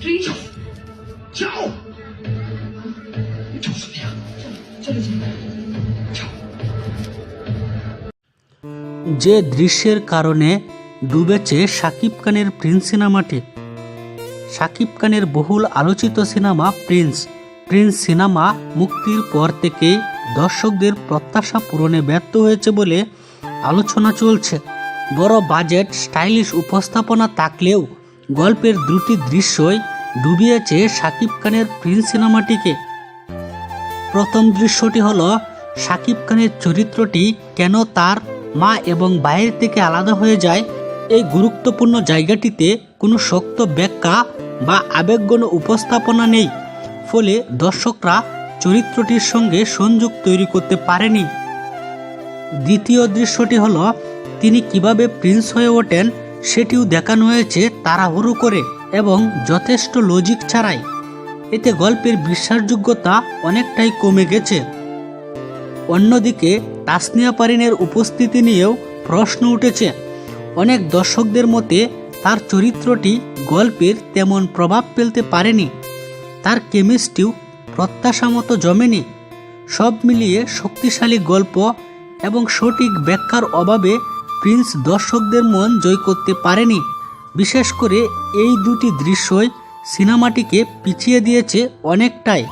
Please যাও যাও সোনিয়া, চলে যান। যাও। যে দৃশ্যের কারণে ডুবেছে শাকিব খানের প্রিন্স সিনেমাটি। শাকিব খানের বহুল আলোচিত সিনেমা প্রিন্স সিনেমা মুক্তির পর থেকেই দর্শকদের প্রত্যাশা পূরণে ব্যর্থ হয়েছে বলে আলোচনা চলছে। বড় বাজেট স্টাইলিশ উপস্থাপনা থাকলেও গল্পের দুটি দৃশ্যই ডুবিয়েছে শাকিব খানের প্রিন্স সিনেমাটিকে। প্রথম দৃশ্যটি হলো শাকিব খানের চরিত্রটি কেন তার মা এবং ভাইয়ের থেকে আলাদা হয়ে যায়। এই গুরুত্বপূর্ণ জায়গাটিতে কোনো শক্ত ব্যাখ্যা বা আবেগঘন উপস্থাপনা নেই, ফলে দর্শকরা চরিত্রটির সঙ্গে সংযোগ তৈরি করতে পারেনি। দ্বিতীয় দৃশ্যটি হলো তিনি কিভাবে প্রিন্স হয়ে ওঠেন, সেটিও দেখানো হয়েছে তাড়াহুড়ো করে এবং যথেষ্ট লজিক ছাড়াই। এতে গল্পের বিশ্বাসযোগ্যতা অনেকটাই কমে গেছে। অন্যদিকে তাসনিয়া পারিনের উপস্থিতি নিয়েও প্রশ্ন উঠেছে। অনেক দর্শকদের মতে তার চরিত্রটি গল্পের তেমন প্রভাব ফেলতে পারেনি, তার কেমিস্ট্রিও প্রত্যাশা মতো জমেনি। সব মিলিয়ে শক্তিশালী গল্প এবং সঠিক ব্যাখ্যার অভাবে প্রিন্স দর্শকদের মন জয় করতে পারেনি। বিশেষ করে এই দুটি দৃশ্যই সিনেমাটিকে পিছিয়ে দিয়েছে অনেকটাই।